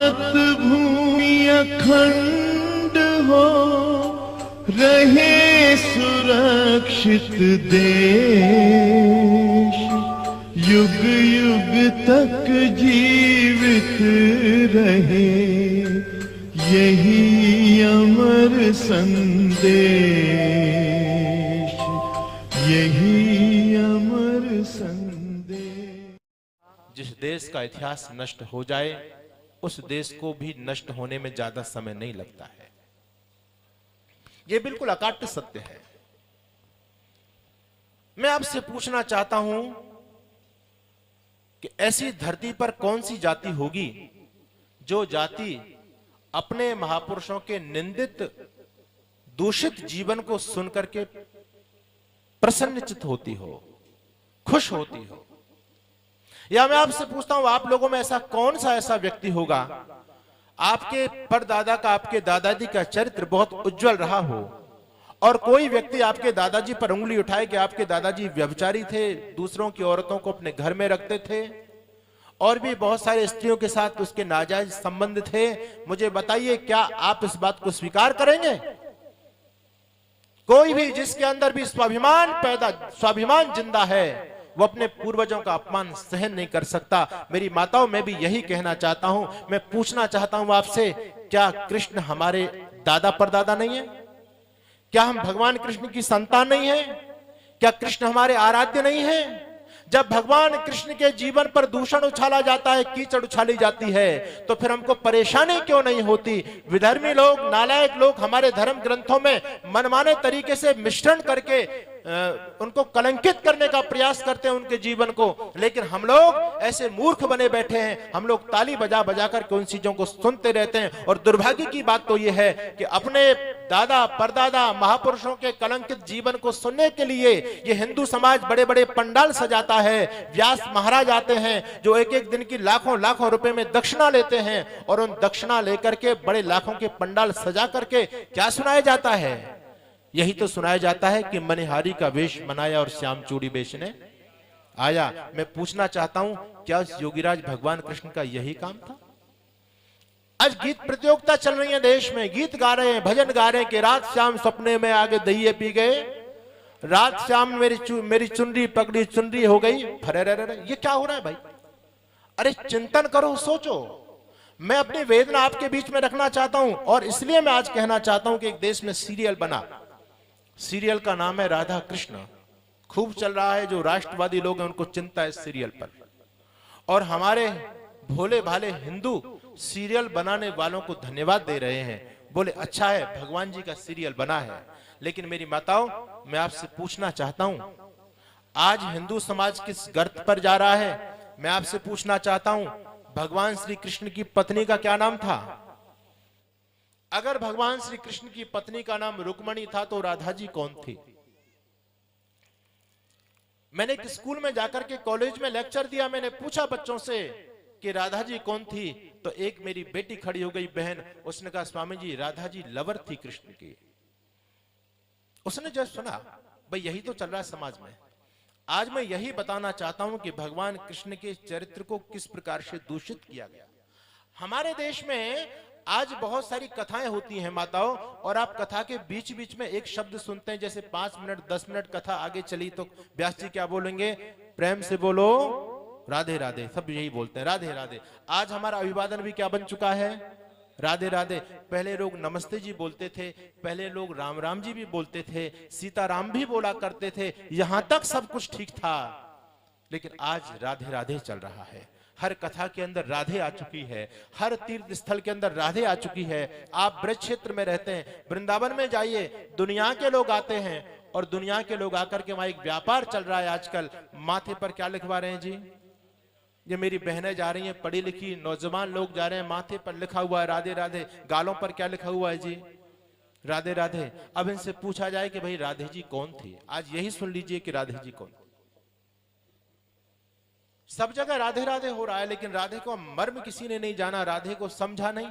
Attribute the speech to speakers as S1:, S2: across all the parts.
S1: भूमि अखंड हो रहे सुरक्षित देश, युग युग तक जीवित रहे यही अमर संदेश, यही अमर संदेश।
S2: जिस देश का इतिहास नष्ट हो जाए उस देश को भी नष्ट होने में ज्यादा समय नहीं लगता है। यह बिल्कुल अकाट्य सत्य है। मैं आपसे पूछना चाहता हूं कि ऐसी धरती पर कौन सी जाति होगी जो जाति अपने महापुरुषों के निंदित दूषित जीवन को सुनकर के प्रसन्नचित्त होती हो, खुश होती हो। या मैं आपसे पूछता हूं, आप लोगों में ऐसा कौन सा ऐसा व्यक्ति होगा, आपके परदादा का, आपके दादाजी का चरित्र बहुत उज्जवल रहा हो और कोई व्यक्ति आपके दादाजी पर उंगली उठाए कि आपके दादाजी व्यभिचारी थे, दूसरों की औरतों को अपने घर में रखते थे और भी बहुत सारे स्त्रियों के साथ उसके नाजायज संबंध थे। मुझे बताइए, क्या आप इस बात को स्वीकार करेंगे? कोई भी जिसके अंदर भी स्वाभिमान जिंदा है, वो अपने पूर्वजों का अपमान सहन नहीं कर सकता। मेरी माताओं, मैं भी यही कहना चाहता हूं। मैं पूछना चाहता हूं आपसे, क्या कृष्ण हमारे दादा परदादा नहीं है? क्या हम भगवान कृष्ण की संतान नहीं है? क्या कृष्ण हमारे आराध्य नहीं है? जब भगवान कृष्ण के जीवन पर दूषण उछाला जाता है, कीचड़ उछाली जाती है, तो फिर हमको परेशानी क्यों नहीं होती? विधर्मी लोग, नालायक लोग हमारे धर्म ग्रंथों में मनमाने तरीके से मिश्रण करके उनको कलंकित करने का प्रयास करते हैं, उनके जीवन को। लेकिन हम लोग ऐसे मूर्ख बने बैठे हैं, हम लोग ताली बजा बजा कर उन चीजों को सुनते रहते हैं। और दुर्भाग्य की बात तो यह है कि अपने दादा परदादा महापुरुषों के कलंकित जीवन को सुनने के लिए ये हिंदू समाज बड़े बड़े पंडाल सजाता है। व्यास महाराज आते हैं जो एक एक दिन की लाखों लाखों रुपए में दक्षिणा लेते हैं और उन दक्षिणा लेकर के बड़े लाखों के पंडाल सजा करके क्या सुनाया जाता है? यही तो सुनाया जाता है कि मनिहारी का वेश मनाया और श्याम चूड़ी बेचने आया। मैं पूछना चाहता हूं, क्या योगीराज भगवान कृष्ण का यही काम था? आज गीत प्रतियोगिता चल रही है देश में, गीत गा रहे हैं, भजन गा रहे हैं कि रात श्याम सपने में आगे दहिए पी गए, रात श्याम मेरी चुनरी पकड़ी चुनरी हो गई। ये क्या हो रहा है भाई? अरे चिंतन करो, सोचो। मैं अपनी वेदना आपके बीच में रखना चाहता हूं और इसलिए मैं आज कहना चाहता हूं कि एक देश में सीरियल बना, सीरियल का नाम है राधा कृष्ण। खूब चल रहा है, जो राष्ट्रवादी लोग हैं उनको चिंता है इस सीरियल पर, और हमारे भोले भाले हिंदू सीरियल बनाने वालों को धन्यवाद दे रहे हैं, बोले अच्छा है भगवान जी का सीरियल बना है। लेकिन मेरी माताओं, मैं आपसे पूछना चाहता हूं, आज हिंदू समाज किस गर्त पर जा रहा है? मैं आपसे पूछना चाहता हूं, भगवान श्री कृष्ण की पत्नी का क्या नाम था? अगर भगवान श्री कृष्ण की पत्नी का नाम रुक्मणी था तो राधा जी कौन थी? मैंने एक स्कूल में जाकर के कॉलेज में लेक्चर दिया, मैंने पूछा बच्चों से कि राधा जी कौन थी, तो एक मेरी बेटी खड़ी हो गई, बहन, उसने कहा स्वामी जी राधा जी लवर थी कृष्ण की। उसने जब सुना, भाई यही तो चल रहा है समाज में। आज मैं यही बताना चाहता हूं कि भगवान कृष्ण के चरित्र को किस प्रकार से दूषित किया गया। हमारे देश में आज बहुत सारी कथाएं होती हैं माताओं, और आप कथा के बीच बीच में एक शब्द सुनते हैं, जैसे 5 मिनट 10 मिनट कथा आगे चली तो व्यास जी क्या बोलेंगे? प्रेम से बोलो राधे राधे। सब यही बोलते हैं, राधे राधे। आज हमारा अभिवादन भी क्या बन चुका है? राधे राधे। पहले लोग नमस्ते जी बोलते थे, पहले लोग राम राम जी भी बोलते थे, सीताराम भी बोला करते थे, यहां तक सब कुछ ठीक था। लेकिन आज राधे राधे चल रहा है। हर कथा के अंदर राधे आ चुकी है, हर तीर्थ स्थल के अंदर राधे आ चुकी है। आप ब्रज क्षेत्र में रहते हैं, वृंदावन में जाइए, दुनिया के लोग आते हैं और दुनिया के लोग आकर के वहां एक व्यापार चल रहा है आजकल। माथे पर क्या लिखवा रहे हैं जी? ये मेरी बहनें जा रही हैं, पढ़ी लिखी नौजवान लोग जा रहे हैं, माथे पर लिखा हुआ है राधे राधे, गालों पर क्या लिखा हुआ है जी? राधे राधे। अब इनसे पूछा जाए कि भाई राधे जी कौन थी? आज यही सुन लीजिए कि राधे जी कौन। सब जगह राधे राधे हो रहा है, लेकिन राधे को मर्म किसी ने नहीं जाना, राधे को समझा नहीं।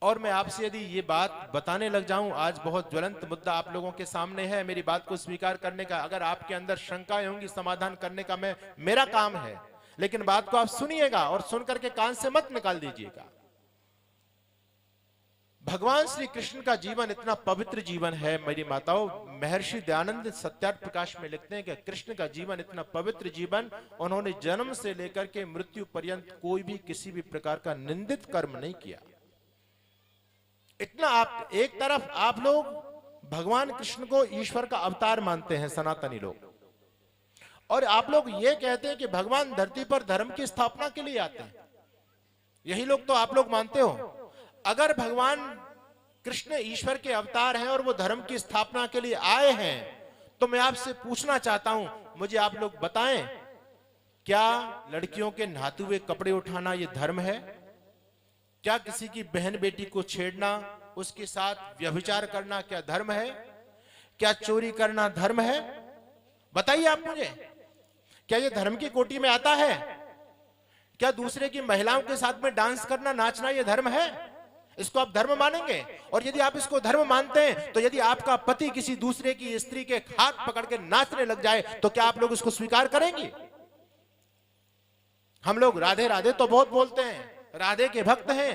S2: और मैं आपसे यदि ये बात बताने लग जाऊं, आज बहुत ज्वलंत मुद्दा आप लोगों के सामने है, मेरी बात को स्वीकार करने का, अगर आपके अंदर शंकाएं होंगी समाधान करने का मेरा काम है। लेकिन बात को आप सुनिएगा और सुनकर के कान से मत निकाल दीजिएगा। भगवान श्री कृष्ण का जीवन इतना पवित्र जीवन है मेरी माताओं। महर्षि दयानंद सत्यार्थ प्रकाश में लिखते हैं कि कृष्ण का जीवन इतना पवित्र जीवन, उन्होंने जन्म से लेकर के मृत्यु पर्यंत कोई भी किसी भी प्रकार का निंदित कर्म नहीं किया। इतना आप एक तरफ आप लोग भगवान कृष्ण को ईश्वर का अवतार मानते हैं सनातनी लोग, और आप लोग ये कहते हैं कि भगवान धरती पर धर्म की स्थापना के लिए आते हैं। यही लोग तो आप लोग मानते हो। अगर भगवान कृष्ण ईश्वर के अवतार हैं और वो धर्म की स्थापना के लिए आए हैं, तो मैं आपसे पूछना चाहता हूं, मुझे आप लोग बताएं, क्या लड़कियों के नहाते हुए कपड़े उठाना ये धर्म है? क्या किसी की बहन बेटी को छेड़ना, उसके साथ व्यभिचार करना क्या धर्म है? क्या चोरी करना धर्म है? बताइए आप मुझे, क्या ये धर्म की कोटि में आता है? क्या दूसरे की महिलाओं के साथ में डांस करना, नाचना ये धर्म है? इसको आप धर्म मानेंगे? और यदि आप इसको धर्म मानते हैं, तो यदि आपका पति किसी दूसरे की स्त्री के हाथ पकड़ के नाचने लग जाए, तो क्या आप लोग इसको स्वीकार करेंगे? हम लोग राधे राधे तो बहुत बोलते हैं, राधे के भक्त हैं,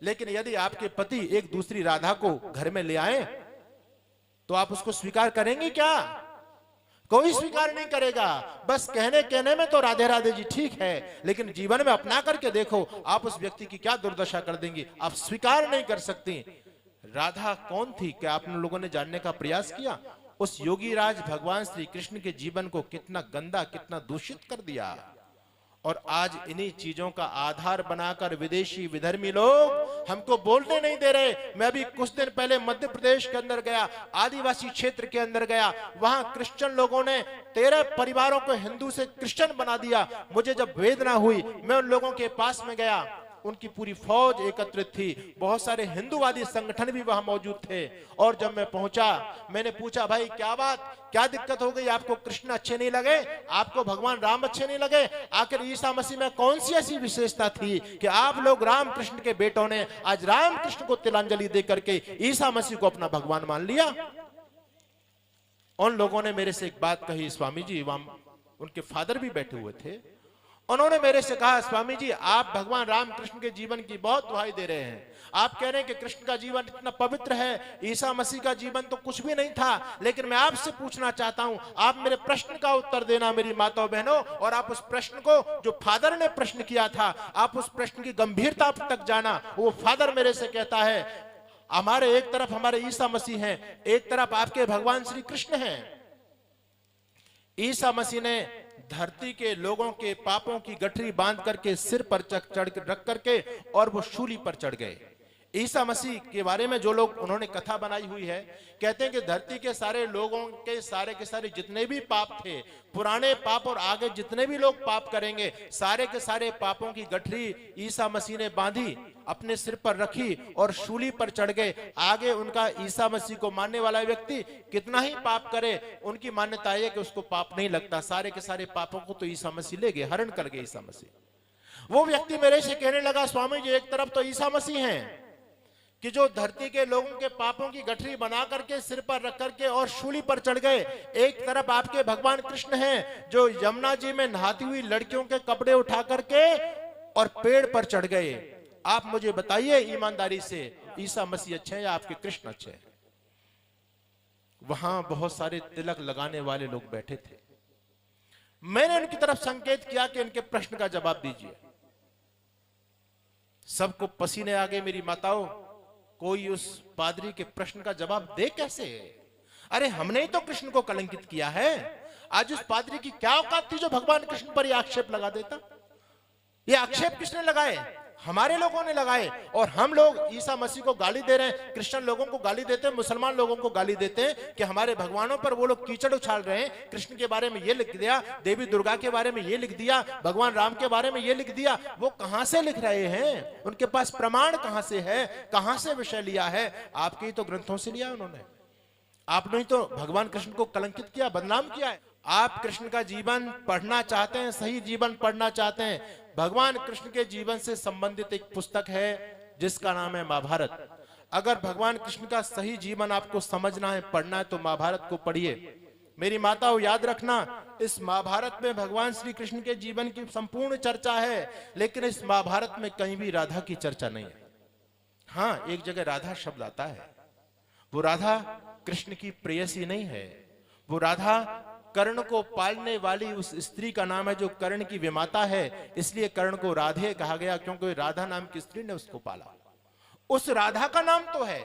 S2: लेकिन यदि आपके पति एक दूसरी राधा को घर में ले आए, तो आप उसको स्वीकार करेंगे क्या? कोई स्वीकार नहीं करेगा। बस कहने में तो राधे राधे जी ठीक है, लेकिन जीवन में अपना करके देखो, आप उस व्यक्ति की क्या दुर्दशा कर देंगे, आप स्वीकार नहीं कर सकती। राधा कौन थी, क्या आप लोगों ने जानने का प्रयास किया? उस योगी राज भगवान श्री कृष्ण के जीवन को कितना गंदा, कितना दूषित कर दिया। और आज इन्हीं चीजों का आधार बनाकर विदेशी विधर्मी लोग हमको बोलने नहीं दे रहे। मैं अभी कुछ दिन पहले मध्य प्रदेश के अंदर गया, आदिवासी क्षेत्र के अंदर गया, वहां क्रिश्चियन लोगों ने 13 परिवारों को हिंदू से क्रिश्चियन बना दिया। मुझे जब वेदना हुई, मैं उन लोगों के पास में गया, उनकी पूरी फौज एकत्रित थी, बहुत सारे हिंदूवादी संगठन भी वहां मौजूद थे। और जब मैं पहुंचा, मैंने पूछा, भाई क्या बात, क्या दिक्कत हो गई? आपको कृष्ण अच्छे नहीं लगे? आपको भगवान राम अच्छे नहीं लगे? आखिर ईसा मसीह में कौन सी ऐसी विशेषता थी कि आप लोग राम कृष्ण के बेटों ने आज राम कृष्ण को तिलांजलि दे करके ईसा मसीह को अपना भगवान मान लिया? उन लोगों ने मेरे से एक बात कही, स्वामी जी, वहां उनके फादर भी बैठे हुए थे। उन्होंने मेरे से कहा, स्वामी जी, आप भगवान राम कृष्ण के जीवन की बहुत दुहाई दे रहे हैं। आप कह रहे हैं कि कृष्ण का जीवन इतना पवित्र है, ईसा मसीह का जीवन तो कुछ भी नहीं था। लेकिन मैं आपसे पूछना चाहता हूं, आप मेरे प्रश्न का उत्तर देना मेरी माताओं बहनों, और आप उस प्रश्न को, जो फादर ने प्रश्न किया था, आप उस प्रश्न की गंभीरता तक जाना। वो फादर मेरे से कहता है, हमारे एक तरफ हमारे ईसा मसीह हैं, एक तरफ आपके भगवान श्री कृष्ण हैं। ईसा मसीह ने धरती के लोगों के पापों की गठरी बांध करके सिर पर चढ़ रख करके और वो शूली पर चढ़ गए। ईसा मसीह के बारे में जो लोग उन्होंने कथा बनाई हुई है, कहते हैं कि धरती के सारे लोगों के सारे जितने भी पाप थे, पुराने पाप और आगे जितने भी लोग पाप करेंगे, सारे के सारे पापों की गठरी ईसा मसीह ने बांधी, अपने सिर पर रखी और शूली पर चढ़ गए। आगे उनका ईसा मसीह को मानने वाला व्यक्ति कितना ही पाप करे, उनकी मान्यता है कि उसको पाप नहीं लगता। सारे के सारे पापों को तो ईसा मसीह ले गए, हरण कर गए ईसा मसीह। वो व्यक्ति मेरे से कहने लगा, स्वामी जी, एक तरफ तो ईसा मसीह हैं कि जो धरती के लोगों के पापों की गठरी बना करके सिर पर रख करके और शूली पर चढ़ गए, एक तरफ आपके भगवान कृष्ण हैं जो यमुना जी में नहाती हुई लड़कियों के कपड़े उठा करके और पेड़ पर चढ़ गए। आप मुझे बताइए ईमानदारी से, ईसा मसीह अच्छे हैं या आपके कृष्ण अच्छे हैं? वहां बहुत सारे तिलक लगाने वाले लोग बैठे थे। मैंने उनकी तरफ संकेत किया कि इनके प्रश्न का जवाब दीजिए। सबको पसीने आ गए मेरी माताओं। कोई उस पादरी के प्रश्न का जवाब दे कैसे? अरे हमने ही तो कृष्ण को कलंकित किया है। आज उस पादरी की क्या औकात थी जो भगवान कृष्ण पर यह आक्षेप लगा देता? ये आक्षेप किसने लगाए? हमारे लोगों ने लगाए। और हम लोग ईसा मसीह को गाली दे रहे हैं, क्रिश्चियन लोगों को गाली देते हैं, मुसलमान लोगों को गाली देते हैं कि हमारे भगवानों पर वो लोग कीचड़ उछाल रहे हैं। कृष्ण के बारे में ये लिख दिया, देवी दुर्गा के बारे में ये लिख दिया, भगवान राम के बारे में ये लिख दिया। वो कहां से लिख रहे हैं? उनके पास प्रमाण कहां से है? कहां से विषय लिया है? आपके ही तो ग्रंथों से लिया उन्होंने। आपने ही तो भगवान कृष्ण को कलंकित किया, बदनाम किया है। आप कृष्ण का जीवन पढ़ना चाहते हैं, सही जीवन पढ़ना चाहते हैं, भगवान कृष्ण के जीवन से संबंधित एक पुस्तक है जिसका नाम है महाभारत। अगर भगवान कृष्ण का सही जीवन आपको समझना है, पढ़ना है, तो महाभारत को पढ़िए। मेरी माताओं याद रखना, इस महाभारत में भगवान श्री कृष्ण के जीवन की संपूर्ण चर्चा है, लेकिन इस महाभारत में कहीं भी राधा की चर्चा नहीं है। हाँ, एक जगह राधा शब्द आता है। वो राधा कृष्ण की प्रेयसी नहीं है, वो राधा कर्ण को पालने वाली उस स्त्री का नाम है जो कर्ण की विमाता है। इसलिए कर्ण को राधे कहा गया, क्योंकि राधा नाम की स्त्री ने उसको पाला। उस राधा का नाम तो है,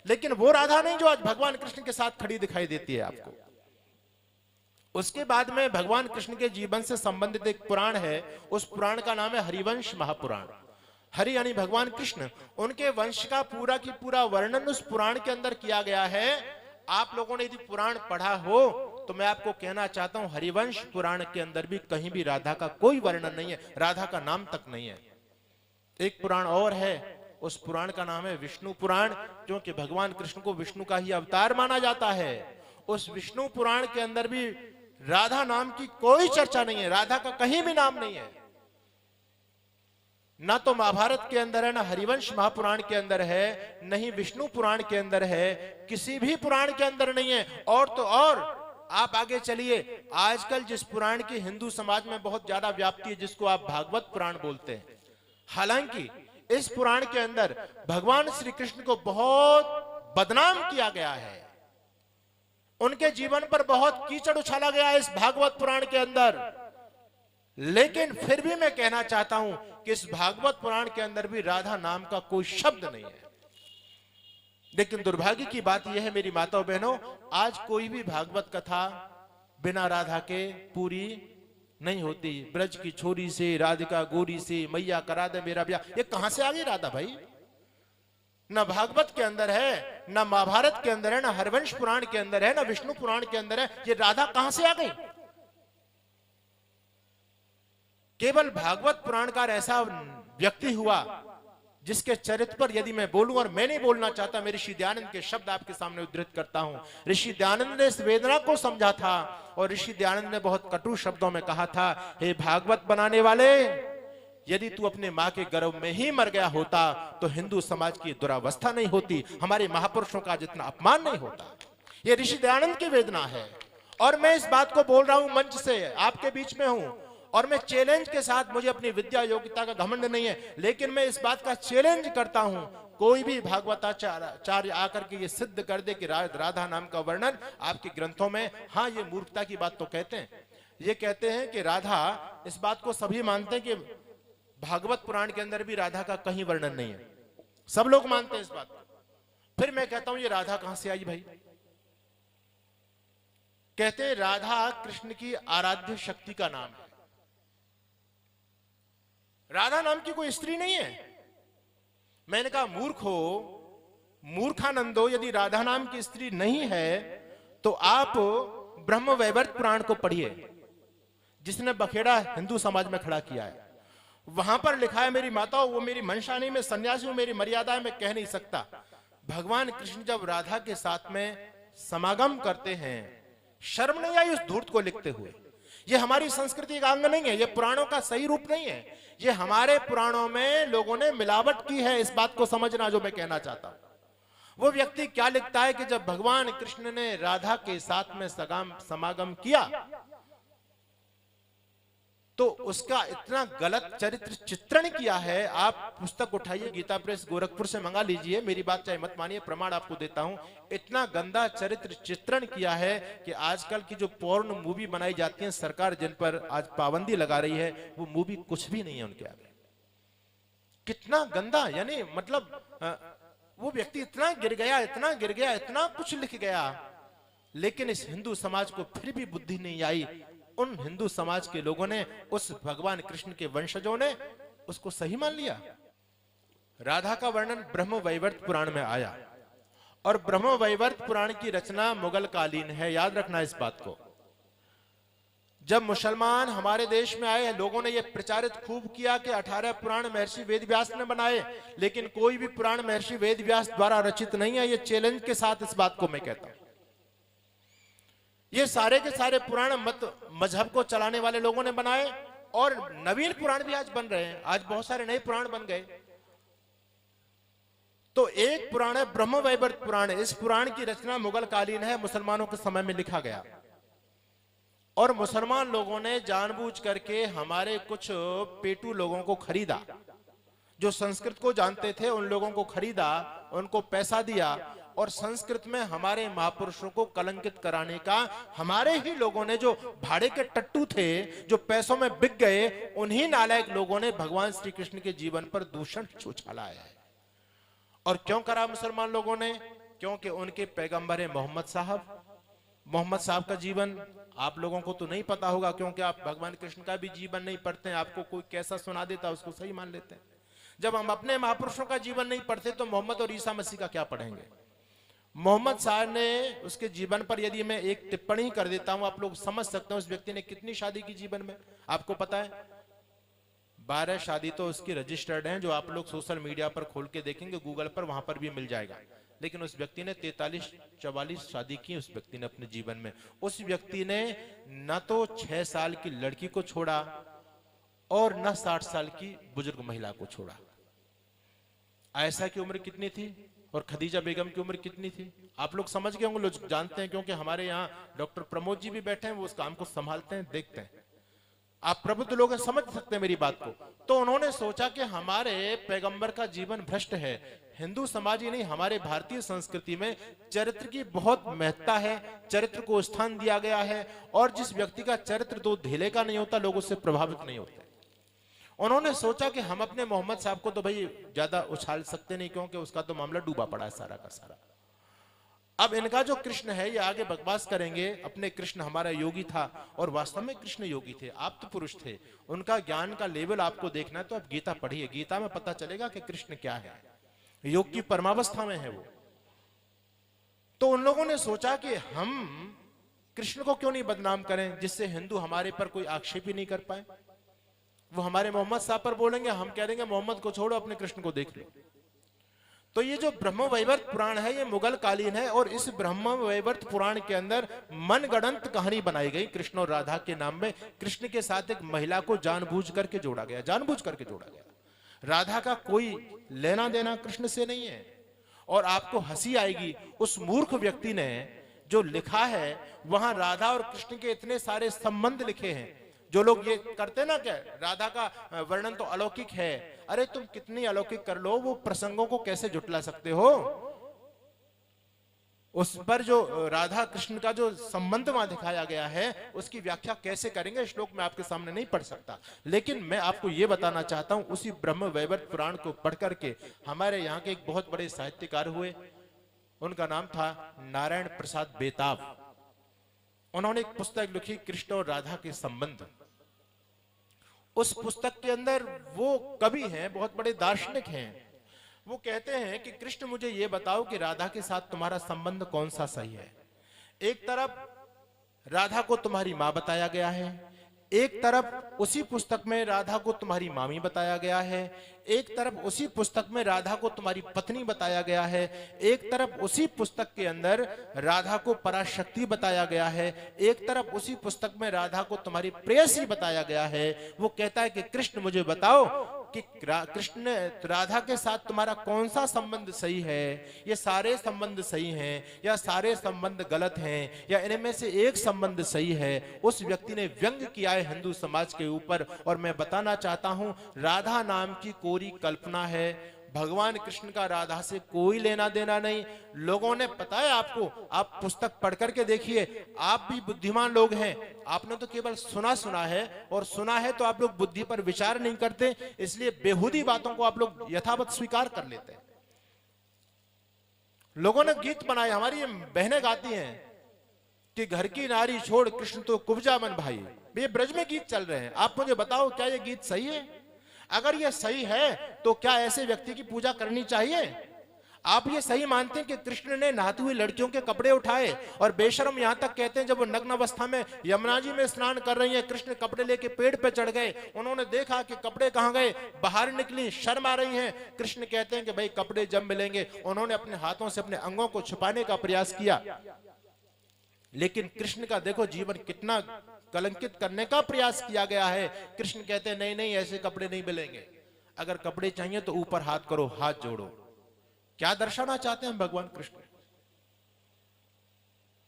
S2: लेकिन वो राधा नहीं जो आज भगवान कृष्ण के साथ खड़ी दिखाई देती है आपको। उसके बाद में भगवान कृष्ण के जीवन से संबंधित एक पुराण है, उस पुराण का नाम है हरिवंश महापुराण। हरि यानी भगवान कृष्ण, उनके वंश का पूरा की पूरा वर्णन उस पुराण के अंदर किया गया है। आप लोगों ने यदि पुराण पढ़ा हो तो मैं आपको कहना चाहता हूं, हरिवंश पुराण के अंदर भी कहीं भी राधा का कोई वर्णन नहीं है, राधा का नाम तक नहीं है। एक पुराण और है, उस पुराण का नाम है विष्णु पुराण, क्योंकि भगवान कृष्ण को विष्णु का ही अवतार माना जाता है। उस विष्णु पुराण के अंदर भी राधा नाम की कोई चर्चा नहीं है, राधा का कहीं भी नाम नहीं है। ना तो महाभारत के अंदर है, ना हरिवंश महापुराण के अंदर है, नहीं विष्णु पुराण के अंदर है, किसी भी पुराण के अंदर नहीं है। और तो और आप आगे चलिए, आजकल जिस पुराण की हिंदू समाज में बहुत ज्यादा व्याप्ति है, जिसको आप भागवत पुराण बोलते हैं, हालांकि इस पुराण के अंदर भगवान श्री कृष्ण को बहुत बदनाम किया गया है, उनके जीवन पर बहुत कीचड़ उछाला गया है इस भागवत पुराण के अंदर। लेकिन फिर भी मैं कहना चाहता हूं कि इस भागवत पुराण के अंदर भी राधा नाम का कोई शब्द नहीं है। लेकिन दुर्भाग्य की बात यह है मेरी माताओं बहनों, आज कोई भी भागवत कथा बिना राधा के पूरी नहीं होती। ब्रज की छोरी से, राधिका गोरी से, मैया करा दे मेरा ब्याह, ये कहां से आ गई राधा भाई? ना भागवत के अंदर है, ना महाभारत के अंदर है, ना हरिवंश पुराण के अंदर है, ना विष्णु पुराण के अंदर है। ये राधा कहां से आ गई? केवल भागवत पुराणकार ऐसा व्यक्ति हुआ जिसके चरित्र पर यदि मैं बोलूं, और मैं नहीं बोलना चाहता, मैं ऋषि दयानंद के शब्द आपके सामने उद्धृत करता हूं। ऋषि दयानंद ने इस वेदना को समझा था, और ऋषि दयानंद ने बहुत कटु शब्दों में कहा था, हे भागवत बनाने वाले, यदि तू अपने मां के गर्भ में ही मर गया होता तो हिंदू समाज की दुरावस्था नहीं होती, हमारे महापुरुषों का जितना अपमान नहीं होता। यह ऋषि दयानंद की वेदना है, और मैं इस बात को बोल रहा हूं मंच से, आपके बीच में हूं, और मैं चैलेंज के साथ, मुझे अपनी विद्या योग्यता का घमंड नहीं है, लेकिन मैं इस बात का चैलेंज करता हूं, कोई भी भागवताचार्य आकर के ये सिद्ध कर दे कि राधा नाम का वर्णन आपके ग्रंथों में, हाँ ये मूर्खता की बात तो कहते हैं, ये कहते हैं कि राधा, इस बात को सभी मानते हैं कि भागवत पुराण के अंदर भी राधा का कहीं वर्णन नहीं है, सब लोग मानते हैं इस बात को। फिर मैं कहता हूं ये राधा कहां से आई भाई? कहते हैं राधा कृष्ण की आराध्य शक्ति का नाम है। राधा नाम की कोई स्त्री नहीं है। मैंने कहा मूर्ख हो, मूर्खानंदो, यदि राधा नाम की स्त्री नहीं है तो आप ब्रह्म वैवर्त पुराण को पढ़िए, जिसने बखेड़ा हिंदू समाज में खड़ा किया है। वहां पर लिखा है, मेरी माताओं, वो मेरी मंशा नहीं, मैं सन्यासी हूं, मेरी मर्यादा है, मैं कह नहीं सकता। भगवान कृष्ण जब राधा के साथ में समागम करते हैं, शर्म नहीं आई उस धूर्त को लिखते हुए। ये हमारी संस्कृति का अंग नहीं है, ये पुराणों का सही रूप नहीं है, ये हमारे पुराणों में लोगों ने मिलावट की है। इस बात को समझना जो मैं कहना चाहता हूं। वो व्यक्ति क्या लिखता है कि जब भगवान कृष्ण ने राधा के साथ में समागम किया तो उसका इतना गलत चरित्र चित्रण किया है। आप पुस्तक उठाइए, गीता प्रेस गोरखपुर से मंगा लीजिए, मेरी बात चाहे मत मानिए, प्रमाण आपको देता हूं। इतना गंदा चरित्र चित्रण किया है कि आजकल की जो पोर्न मूवी बनाई जाती है, सरकार जिन पर आज पाबंदी लगा रही है, वो मूवी कुछ भी नहीं है उनके आगे। कितना गंदा, यानी मतलब वो व्यक्ति इतना गिर गया, इतना गिर गया, इतना कुछ लिख गया, लेकिन इस हिंदू समाज को फिर भी बुद्धि नहीं आई। उन हिंदू समाज के लोगों ने, उस भगवान कृष्ण के वंशजों ने उसको सही मान लिया। राधा का वर्णन ब्रह्म वैवर्त पुराण में आया, और ब्रह्म वैवर्त पुराण की रचना मुगल कालीन है, याद रखना इस बात को। जब मुसलमान हमारे देश में आए, लोगों ने यह प्रचारित खूब किया कि 18 पुराण महर्षि वेदव्यास ने बनाए, लेकिन कोई भी पुराण महर्षि वेदव्यास द्वारा रचित नहीं है। ये चैलेंज के साथ इस बात को मैं कहता हूं। ये सारे के सारे पुराण मजहब को चलाने वाले लोगों ने बनाए, और नवीन पुराण भी आज बन रहे हैं, आज बहुत सारे नए पुराण बन गए। तो एक पुराण है ब्रह्म वैवर्त पुराण, इस पुराण की रचना मुगल कालीन है, मुसलमानों के समय में लिखा गया। और मुसलमान लोगों ने जानबूझ करके हमारे कुछ पेटू लोगों को खरीदा, जो संस्कृत को जानते थे उन लोगों को खरीदा, उनको पैसा दिया और संस्कृत में हमारे महापुरुषों को कलंकित कराने का हमारे ही लोगों ने, जो भाड़े के टट्टू थे, जो पैसों में बिक गए, उन्हीं नालायक लोगों ने भगवान श्री कृष्ण के जीवन पर दूषण उछाला है। और क्यों करा मुसलमान लोगों ने? क्योंकि उनके पैगंबर है मोहम्मद साहब। मोहम्मद साहब का जीवन आप लोगों को तो नहीं पता होगा, क्योंकि आप भगवान कृष्ण का भी जीवन नहीं पढ़ते हैं। आपको कोई कैसा सुना देता उसको सही मान लेते हैं। जब हम अपने महापुरुषों का जीवन नहीं पढ़ते तो मोहम्मद और ईसा मसीह का क्या पढ़ेंगे? मोहम्मद साहब ने, उसके जीवन पर यदि मैं एक टिप्पणी कर देता हूं, आप लोग समझ सकते हैं उस व्यक्ति ने कितनी शादी की जीवन में। आपको पता है 12 शादी तो उसकी रजिस्टर्ड हैं, जो आप लोग सोशल मीडिया पर खोल के देखेंगे, गूगल पर, वहां पर भी मिल जाएगा। लेकिन उस व्यक्ति ने 43-44 शादी की उस व्यक्ति ने अपने जीवन में। उस व्यक्ति ने न तो 6 साल की लड़की को छोड़ा और न 60 साल की बुजुर्ग महिला को छोड़ा। आयशा की उम्र कितनी थी और खदीजा बेगम की उम्र कितनी थी? आप लोग समझ गए होंगे, लोग जानते हैं, क्योंकि हमारे यहाँ डॉक्टर प्रमोद जी भी बैठे हैं, वो उस काम को संभालते हैं, देखते हैं। आप प्रबुद्ध लोग हैं, समझ सकते हैं मेरी बात को। तो उन्होंने सोचा कि हमारे पैगंबर का जीवन भ्रष्ट है। हिंदू समाज ही नहीं, हमारे भारतीय संस्कृति में चरित्र की बहुत महत्ता है, चरित्र को स्थान दिया गया है, और जिस व्यक्ति का चरित्र दो धेले का नहीं होता, लोग उससे प्रभावित नहीं होते। उन्होंने सोचा कि हम अपने मोहम्मद साहब को तो भाई ज्यादा उछाल सकते नहीं, क्योंकि उसका तो मामला डूबा पड़ा है सारा का सारा। अब इनका जो कृष्ण है, ये आगे बकवास करेंगे अपने कृष्ण हमारा योगी था, और वास्तव में कृष्ण योगी थे, आप तो पुरुष थे। उनका ज्ञान का लेवल आपको देखना है तो आप गीता पढ़िए, गीता में पता चलेगा कि कृष्ण क्या है, योग की परमावस्था में है वो। तो उन लोगों ने सोचा कि हम कृष्ण को क्यों नहीं बदनाम करें, जिससे हिंदू हमारे पर कोई आक्षेप ही नहीं कर पाए। वो हमारे मोहम्मद साहब पर बोलेंगे, हम कह देंगे मोहम्मद को छोड़ो, अपने कृष्ण को देख लो। तो ये जो ब्रह्मवैवर्त पुराण है, ये मुगल कालीन है, और इस ब्रह्मवैवर्त पुराण के अंदर मनगढ़ंत कहानी बनाई गई कृष्ण और राधा के नाम में। कृष्ण के साथ एक महिला को जानबूझ करके जोड़ा गया, जानबूझ करके जोड़ा गया। राधा का कोई लेना देना कृष्ण से नहीं है। और आपको हंसी आएगी, उस मूर्ख व्यक्ति ने जो लिखा है, वहां राधा और कृष्ण के इतने सारे संबंध लिखे हैं। जो लोग ये करते ना, क्या राधा का वर्णन तो अलौकिक है, अरे तुम कितनी अलौकिक कर लो, वो प्रसंगों को कैसे जुटला सकते हो? उस पर जो राधा कृष्ण का जो संबंध वहां दिखाया गया है, उसकी व्याख्या कैसे करेंगे, श्लोक में आपके सामने नहीं पढ़ सकता। लेकिन मैं आपको यह बताना चाहता हूं, उसी ब्रह्मवैवर्त पुराण को पढ़ करके हमारे यहाँ के एक बहुत बड़े साहित्यकार हुए, उनका नाम था नारायण प्रसाद बेताब। उन्होंने एक पुस्तक लिखी, कृष्ण और राधा के संबंध। उस पुस्तक के अंदर वो कवि हैं, बहुत बड़े दार्शनिक हैं, वो कहते हैं कि कृष्ण मुझे ये बताओ कि राधा के साथ तुम्हारा संबंध कौन सा सही है। एक तरफ राधा को तुम्हारी मां बताया गया है, एक तरफ उसी पुस्तक में राधा को तुम्हारी मामी बताया गया है, एक तरफ उसी पुस्तक में राधा को तुम्हारी पत्नी बताया गया है, एक तरफ उसी पुस्तक के अंदर राधा को पराशक्ति बताया गया है, एक तरफ उसी पुस्तक में राधा को तुम्हारी प्रेयसी बताया गया है। वो कहता है कि कृष्ण मुझे बताओ कि कृष्ण राधा के साथ तुम्हारा कौन सा संबंध सही है, ये सारे संबंध सही हैं या सारे संबंध गलत हैं, या इनमें से एक संबंध सही है। उस व्यक्ति ने व्यंग किया है हिंदू समाज के ऊपर। और मैं बताना चाहता हूं, राधा नाम की कोरी कल्पना है, भगवान कृष्ण का राधा से कोई लेना देना नहीं। लोगों ने, पता है आपको, आप पुस्तक पढ़ करके देखिए, आप भी बुद्धिमान लोग हैं, आपने तो केवल सुना सुना है, और सुना है तो आप लोग बुद्धि पर विचार नहीं करते, इसलिए बेहुदी बातों को आप लोग यथावत स्वीकार कर लेते हैं। लोगों ने गीत बनाए, हमारी ये बहनें गाती हैं कि घर की नारी छोड़ कृष्ण तो कुब्जा मन भाई। ये ब्रज में गीत चल रहे हैं, आप मुझे बताओ क्या ये गीत सही है? अगर ये सही है तो क्या ऐसे व्यक्ति की पूजा करनी चाहिए? आप ये सही मानते हैं कि कृष्ण ने नहाती हुई लड़कियों के कपड़े उठाए, और बेशरम यहां तक कहते हैं जब वो नग्न अवस्था में यमुना जी में स्नान कर रही हैं, कृष्ण कपड़े लेके पेड़ पे चढ़ गए, उन्होंने देखा कि कपड़े कहां गए, बाहर निकली, शर्म आ रही हैं। कृष्ण कहते हैं कि भाई कपड़े जब मिलेंगे, उन्होंने अपने हाथों से अपने अंगों को छुपाने का प्रयास किया। लेकिन कृष्ण का देखो जीवन कितना कलंकित करने का प्रयास किया गया है। कृष्ण कहते हैं नहीं नहीं, ऐसे कपड़े नहीं मिलेंगे, अगर कपड़े चाहिए तो ऊपर हाथ करो, हाथ जोड़ो। क्या दर्शाना चाहते हैं भगवान कृष्ण?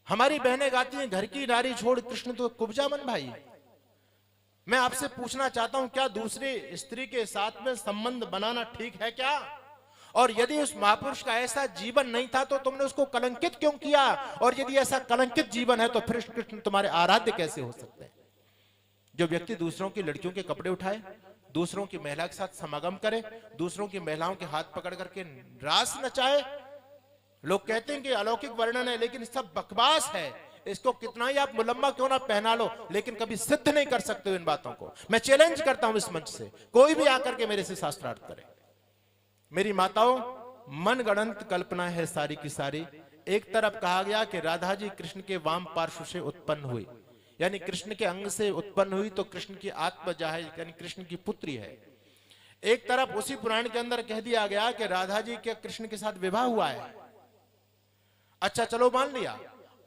S2: हमारी बहनें गाती हैं, घर की नारी छोड़ कृष्ण तो कुब्जा मन भाई। मैं आपसे पूछना चाहता हूं, क्या दूसरी स्त्री के साथ में संबंध बनाना ठीक है क्या? और यदि उस महापुरुष का ऐसा जीवन नहीं था तो तुमने उसको कलंकित क्यों किया? और यदि ऐसा कलंकित जीवन है तो फिर कृष्ण तुम्हारे आराध्य कैसे हो सकते हैं? जो व्यक्ति दूसरों की लड़कियों के कपड़े उठाए, दूसरों की महिला के साथ समागम करे, दूसरों की महिलाओं के हाथ पकड़ करके रास नचाए, लोग कहते हैं कि अलौकिक वर्णन है, लेकिन सब बकवास है। इसको कितना ही आप मुलम्मा क्यों ना पहना लो, लेकिन कभी सिद्ध नहीं कर सकते हो इन बातों को। मैं चैलेंज करता हूं इस मंच से, कोई भी आकर के मेरे से शास्त्रार्थ करे। मेरी माताओं, मनगढ़ंत कल्पना है सारी की सारी। एक तरफ कहा गया कि राधा जी कृष्ण के वाम पार्श्व से उत्पन्न हुई, यानी कृष्ण के अंग से उत्पन्न हुई, तो कृष्ण की आत्मजा है, यानी कृष्ण की पुत्री है। एक तरफ उसी पुराण के अंदर कह दिया गया कि राधा जी के कृष्ण के साथ विवाह हुआ है। अच्छा चलो मान लिया।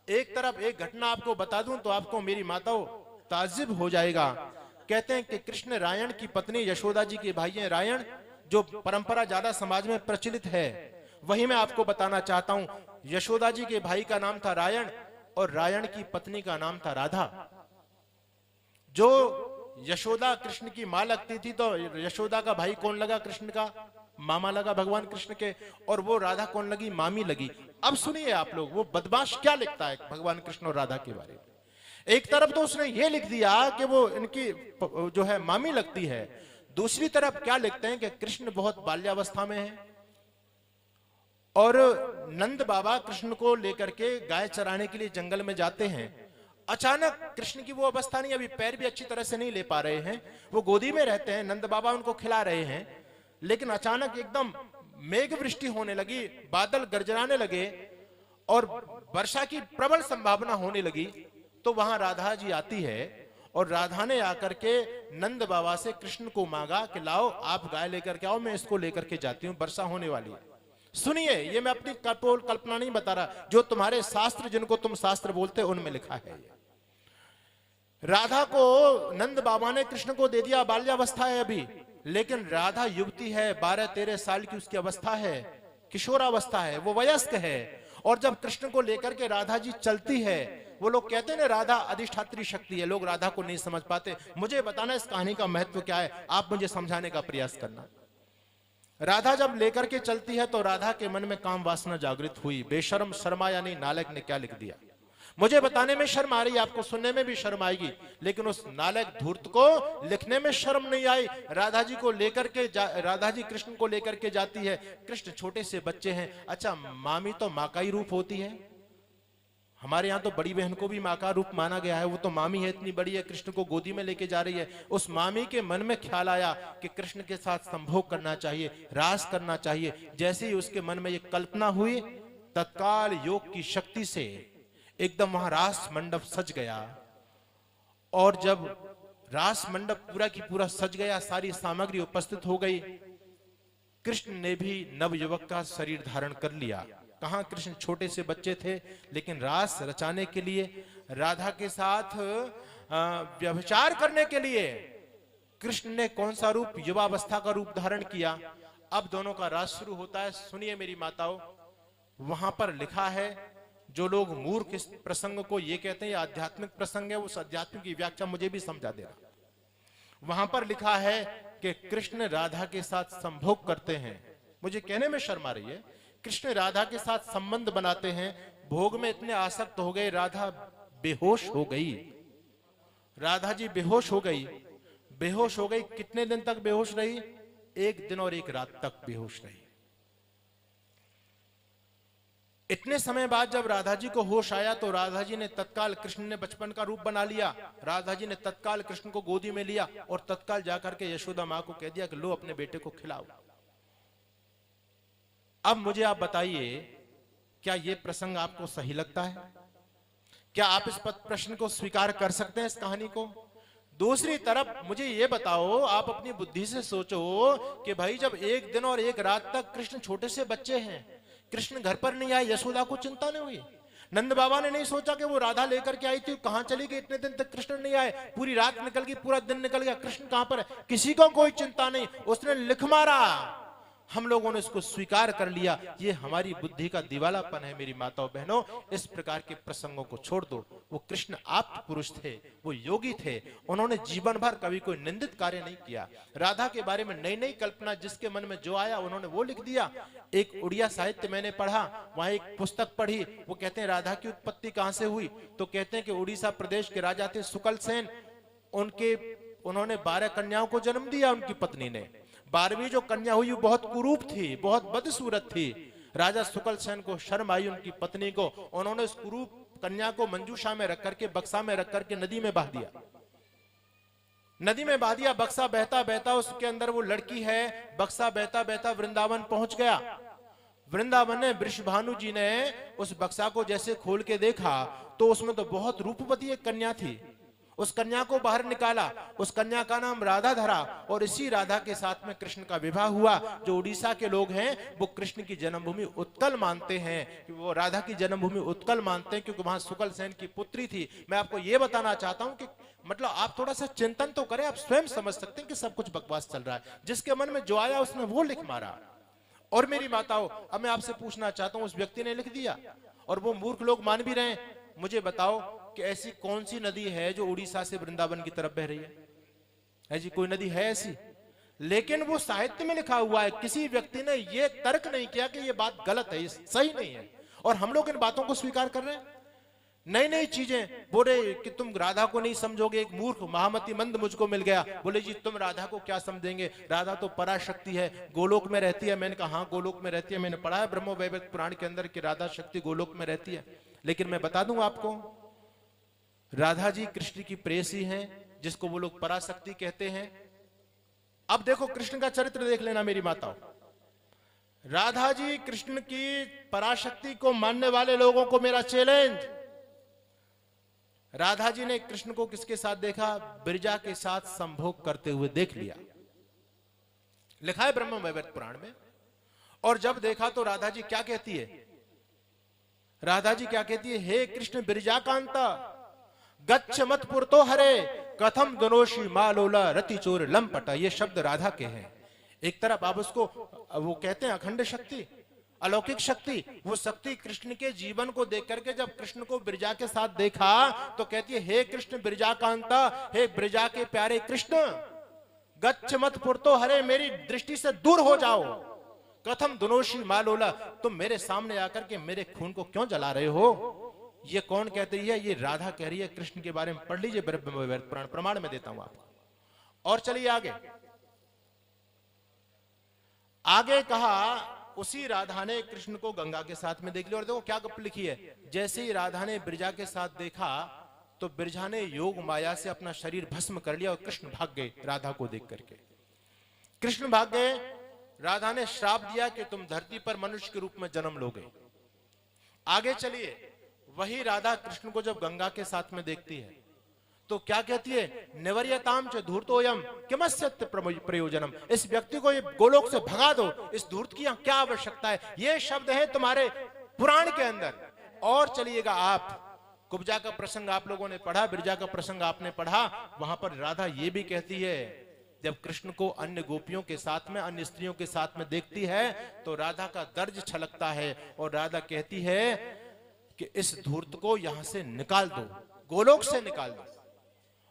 S2: एक तरफ एक घटना आपको बता दूं तो आपको मेरी माताओं ताज्जुब हो जाएगा। कहते हैं कि कृष्ण रायण की पत्नी यशोदा जी के भाई हैं रायण, जो परंपरा ज्यादा समाज में प्रचलित है, वही मैं आपको बताना चाहता हूं। यशोदा जी के भाई का नाम था रायण और रायण की पत्नी का नाम था राधा। जो यशोदा कृष्ण की मां लगती थी, तो यशोदा का भाई कौन लगा? कृष्ण का मामा लगा भगवान कृष्ण के, और वो राधा कौन लगी? मामी लगी। अब सुनिए आप लोग, वो बदमाश क्या लिखता है भगवान कृष्ण और राधा के बारे में। एक तरफ तो उसने ये लिख दिया कि वो इनकी जो है मामी लगती है, दूसरी तरफ क्या लिखते हैं कि कृष्ण बहुत बाल्यावस्था में है और नंद बाबा कृष्ण को लेकर के गाय चराने के लिए जंगल में जाते हैं। अचानक कृष्ण की वो अवस्था नहीं, अभी पैर भी अच्छी तरह से नहीं ले पा रहे हैं, वो गोदी में रहते हैं, नंद बाबा उनको खिला रहे हैं, लेकिन अचानक एकदम मेघ वृष्टि होने लगी, बादल गरजराने लगे और वर्षा की प्रबल संभावना होने लगी। तो वहां राधा जी आती है और राधा ने आकर के नंद बाबा से कृष्ण को मांगा कि लाओ आप गाय लेकर के आओ, मैं इसको लेकर के जाती हूं, वर्षा होने वाली है। सुनिए, ये मैं अपनी कपोल कल्पना नहीं बता रहा, जो तुम्हारे शास्त्र, जिनको तुम शास्त्र बोलते हो, उनमें लिखा है। राधा को नंद बाबा ने कृष्ण को दे दिया, बाल्यावस्था है अभी, लेकिन राधा युवती है, 12-13 साल की उसकी अवस्था है, किशोरावस्था है, वो वयस्क है। और जब कृष्ण को लेकर के राधा जी चलती है, वो लोग कहते हैं ना राधा अधिष्ठात्री शक्ति है, लोग राधा को नहीं समझ पाते। मुझे बताना इस कहानी का महत्व क्या है, आप मुझे समझाने का प्रयास करना। राधा जब लेकर के चलती है तो राधा के मन में काम वासना जागृत हुई। बेशर्म शर्मा यानी नालायक ने क्या लिख दिया, मुझे बताने में शर्म आ रही है, आपको सुनने में भी शर्म आएगी, लेकिन उस नालायक धूर्त को लिखने में शर्म नहीं आई। राधा जी को लेकर के राधा जी कृष्ण को लेकर के जाती है, कृष्ण छोटे से बच्चे हैं। अच्छा, मामी तो माँ का ही रूप होती है, हमारे यहाँ तो बड़ी बहन को भी माँ का रूप माना गया है, वो तो मामी है, इतनी बड़ी है, कृष्ण को गोदी में लेके जा रही है। उस मामी के मन में ख्याल आया कि कृष्ण के साथ संभोग करना चाहिए, रास करना चाहिए। जैसे ही उसके मन में ये कल्पना हुई, तत्काल योग की शक्ति से एकदम वहां रास मंडप सज गया। और जब रास मंडप पूरा की पूरा सज गया, सारी सामग्री उपस्थित हो गई, कृष्ण ने भी नवयुवक का शरीर धारण कर लिया। कहां कृष्ण छोटे से बच्चे थे, लेकिन रास रचाने के लिए, राधा के साथ व्यभिचार करने के लिए कृष्ण ने कौन सा रूप? युवावस्था का रूप धारण किया। अब दोनों का रास शुरू होता है। सुनिए मेरी माताओं, वहां पर लिखा है, जो लोग मूर्ख इस प्रसंग को ये कहते हैं आध्यात्मिक प्रसंग है, उस आध्यात्मिक की व्याख्या मुझे भी समझा देना। वहां पर लिखा है कि कृष्ण राधा के साथ संभोग करते हैं। मुझे कहने में शर्म आ रही है, कृष्ण राधा के साथ संबंध बनाते हैं, भोग में इतने आसक्त हो गए, राधा बेहोश हो गई। राधा जी बेहोश हो गई। बेहोश हो गई, कितने दिन तक बेहोश रही? 1 दिन और 1 रात तक बेहोश रही। इतने समय बाद जब राधा जी को होश आया तो राधा जी ने तत्काल, कृष्ण ने बचपन का रूप बना लिया, राधा जी ने तत्काल कृष्ण को गोदी में लिया और तत्काल जाकर के यशोदा मां को कह दिया कि लो अपने बेटे को खिलाओ। अब मुझे आप बताइए, क्या यह प्रसंग आपको सही लगता है? क्या आप इस प्रश्न को स्वीकार कर सकते हैं, इस कहानी को? दूसरी तरफ मुझे यह बताओ, आप अपनी बुद्धि से सोचो कि भाई जब 1 दिन और 1 रात तक कृष्ण छोटे से बच्चे हैं, कृष्ण घर पर नहीं आए, यशोदा को चिंता नहीं हुई, नंद बाबा ने नहीं सोचा कि वो राधा लेकर के आई थी, कहां चली गई, इतने दिन तक कृष्ण नहीं आए, पूरी रात निकल गई, पूरा दिन निकल गया, कृष्ण कहां पर है, किसी को कोई चिंता नहीं। उसने लिख मारा, हम लोगों ने इसको स्वीकार कर लिया। ये हमारी बुद्धि का दिवालापन है। मेरी माताओं बहनों, इस प्रकार के प्रसंगों को छोड़ दो। वो कृष्ण आप पुरुष थे, वो योगी थे, उन्होंने जीवन भर कभी कोई निंदित कार्य नहीं किया। राधा के बारे में नई नई कल्पना जिसके मन में जो आया उन्होंने वो लिख दिया। एक उड़िया साहित्य मैंने पढ़ा, वहां एक पुस्तक पढ़ी, वो कहते हैं राधा की उत्पत्ति कहां से हुई, तो कहते हैं कि उड़ीसा प्रदेश के राजा थे सुकल सेन, उन्होंने 12 कन्याओं को जन्म दिया उनकी पत्नी ने। 12वीं जो कन्या हुई वो बहुत कुरूप थी, बहुत बदसूरत थी। राजा सुकल सेन को शर्म आई उनकी पत्नी को, उन्होंने उस कुरूप कन्या को मंजूषा में रख करके, बक्सा में रख करके नदी में बहा दिया। नदी में बहा दिया, बक्सा बहता बहता उसके अंदर वो लड़की है, बक्सा बहता बहता वृंदावन पहुंच गया। वृंदावन में वृषभानु जी ने उस बक्सा को जैसे खोल के देखा तो उसमें तो बहुत रूपवती एक कन्या थी। उस कन्या को बाहर निकाला, उस कन्या का नाम राधा धरा, और इसी राधा के साथ में कृष्ण का विवाह हुआ। जो उड़ीसा के लोग हैं वो कृष्ण की जन्मभूमि उत्कल मानते हैं, कि वो राधा की जन्मभूमि उत्कल मानते हैं, क्योंकि वहां सुकल सेन की पुत्री थी। मैं आपको ये बताना चाहता हूं कि मतलब आप थोड़ा सा चिंतन तो करें, आप स्वयं समझ सकते हैं कि सब कुछ बकवास चल रहा है। जिसके मन में जो आया उसने वो लिख मारा। और मेरी माताओं, अब मैं आपसे पूछना चाहता हूं, उस व्यक्ति ने लिख दिया और वो मूर्ख लोग मान भी रहे हैं। मुझे बताओ कि ऐसी कौन सी नदी है जो उड़ीसा से वृंदावन की तरफ बह रही है जी? कोई नदी है ऐसी? लेकिन वो साहित्य में लिखा हुआ है, किसी व्यक्ति ने ये तर्क नहीं किया कि ये बात गलत है, ये सही नहीं है, और हम लोग इन बातों को स्वीकार कर रहे हैं। नई नई चीजें बोले कि तुम राधा को नहीं समझोगे, एक मूर्ख महामती मंद मुझको मिल गया, बोले जी तुम राधा को क्या समझेंगे, राधा तो पराशक्ति है, गोलोक में रहती है। मैंने कहा हाँ गोलोक में रहती है, मैंने पढ़ा है ब्रह्म वैवर्त पुराण के अंदर कि राधा शक्ति गोलोक में रहती है। लेकिन मैं बता दूं आपको, राधा जी कृष्ण की प्रेयसी हैं, जिसको वो लोग पराशक्ति कहते हैं। अब देखो कृष्ण का चरित्र देख लेना मेरी माताओं। राधा जी कृष्ण की पराशक्ति को मानने वाले लोगों को मेरा चैलेंज, राधा जी ने कृष्ण को किसके साथ देखा? बिरजा के साथ संभोग करते हुए देख लिया, लिखा है ब्रह्म वैवर्त पुराण में। और जब देखा तो राधा जी क्या कहती है? राधा जी क्या कहती है? हे कृष्ण बिरजा कांता गच्छ मत पुरतो हरे कथम दोनोशी मालोला रति चोर लंपटा। ये शब्द राधा के हैं। एक तरफ आप उसको वो कहते हैं अखंड शक्ति, अलौकिक शक्ति, वो शक्ति कृष्ण के जीवन को देख करके जब कृष्ण को बिरजा के साथ देखा तो कहती है हे कृष्ण बिरजा कांता, हे बिरजा के प्यारे कृष्ण, गच्छ मत पुरतो हरे, मेरी दृष्टि से दूर हो जाओ। कथम दोनोशी मालोला, तुम मेरे सामने आकर के मेरे खून को क्यों जला रहे हो? ये कौन कहती है? ये राधा कह रही है कृष्ण के बारे में। पढ़ लीजिए ब्रह्म वैवर्त पुराण, प्रमाण में देता हूं आपको। और चलिए आगे। आगे कहा उसी राधा ने कृष्ण को गंगा के साथ में देख लिया। और देखो क्या गप लिखी है, जैसे ही राधा ने बिरजा के साथ देखा तो बिरजा ने योग माया से अपना शरीर भस्म कर लिया और कृष्ण भाग गए राधा को देख करके। कृष्ण भाग गए। राधा ने श्राप दिया कि तुम धरती पर मनुष्य के रूप में जन्म लोगे। आगे चलिए, वही राधा कृष्ण को जब गंगा के साथ में देखती है तो क्या कहती है? निवर्यताम च धूर्तोयम किमस्यत् प्रयोजनम। इस व्यक्ति को ये गोलोक से भगा दो, इस धूर्त की क्या आवश्यकता है? ये शब्द है तुम्हारे पुराण के अंदर। और चलिएगा आप, कुब्जा का प्रसंग आप लोगों ने पढ़ा, बिरजा का प्रसंग आपने पढ़ा, वहां पर राधा ये भी कहती है, जब कृष्ण को अन्य गोपियों के साथ में, अन्य स्त्रियों के साथ में देखती है तो राधा का दर्द छलकता है और राधा कहती है कि इस धूर्त को यहां से निकाल दो, गोलोक से निकाल दो,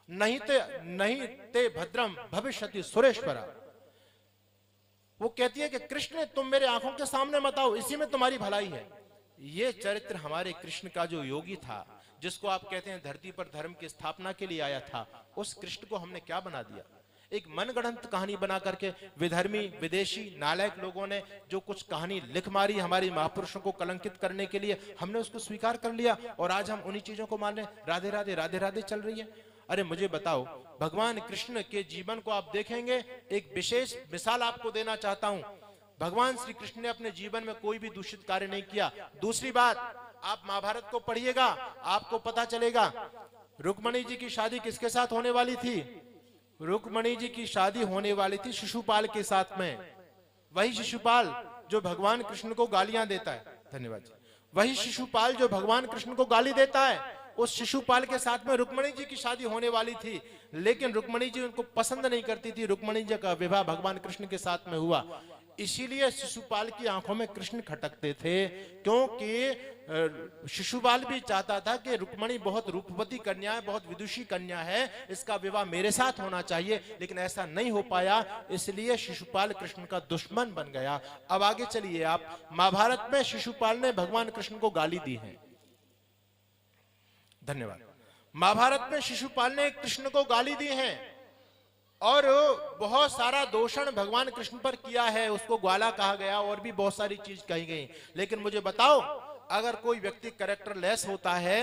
S2: नहीं ते भद्रम भविष्यति सुरेश्वरा। वो कहती है कि कृष्ण तुम मेरे आंखों के सामने मत आओ, इसी में तुम्हारी भलाई है। ये चरित्र हमारे कृष्ण का जो योगी था, जिसको आप कहते हैं धरती पर धर्म की स्थापना के लिए आया था, उस कृष्ण को हमने क्या बना दिया? एक मनगढ़ंत कहानी बना करके विधर्मी विदेशी नालायक लोगों ने जो कुछ कहानी लिख मारी हमारी महापुरुषों को कलंकित करने के लिए, हमने उसको स्वीकार कर लिया और आज हम उन्हीं चीजों को मान रहे हैं। राधे राधे राधे राधे चल रही है। अरे मुझे बताओ, भगवान कृष्ण के जीवन को आप देखेंगे, एक विशेष मिसाल आपको देना चाहता हूं। भगवान श्री कृष्ण ने अपने जीवन में कोई भी दूषित कार्य नहीं किया। दूसरी बात, आप महाभारत को पढ़िएगा, आपको पता चलेगा रुक्मणी जी की शादी किसके साथ होने वाली थी? रुक्मणी जी की शादी होने वाली थी शिशुपाल के साथ में। वही शिशुपाल जो भगवान कृष्ण को गालियां देता है, धन्यवाद जी, वही शिशुपाल जो भगवान कृष्ण को गाली देता है, उस शिशुपाल के साथ में रुक्मणी जी की शादी होने वाली थी। लेकिन रुक्मणी जी उनको पसंद नहीं करती थी। रुक्मणी जी का विवाह भगवान कृष्ण के साथ में हुआ। इसीलिए शिशुपाल की आंखों में कृष्ण खटकते थे, क्योंकि शिशुपाल भी चाहता था कि रुक्मणी बहुत रूपवती कन्या है, बहुत विदुषी कन्या है, इसका विवाह मेरे साथ होना चाहिए, लेकिन ऐसा नहीं हो पाया, इसलिए शिशुपाल कृष्ण का दुश्मन बन गया। अब आगे चलिए आप, महाभारत में शिशुपाल ने भगवान कृष्ण को गाली दी है। धन्यवाद। महाभारत में शिशुपाल ने कृष्ण को गाली दी है और बहुत सारा दोषण भगवान कृष्ण पर किया है, उसको ग्वाला कहा गया और भी बहुत सारी चीज कही गई। लेकिन मुझे बताओ, अगर कोई व्यक्ति कैरेक्टरलेस होता है,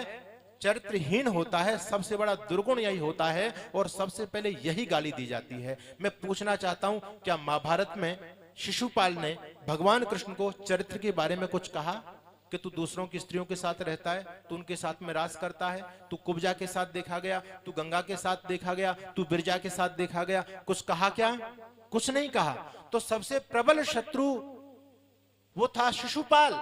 S2: चरित्रहीन होता है, सबसे बड़ा दुर्गुण यही होता है और सबसे पहले यही गाली दी जाती है। मैं पूछना चाहता हूं, क्या महाभारत में शिशुपाल ने भगवान कृष्ण को चरित्र के बारे में कुछ कहा कि तू दूसरों की स्त्रियों के साथ रहता है, तू उनके साथ में रास करता है, तू कुब्जा के साथ देखा गया, तू गंगा के साथ देखा गया, तू बिरजा के साथ देखा गया, कुछ कहा क्या? कुछ नहीं कहा। तो सबसे प्रबल शत्रु वो था शिशुपाल,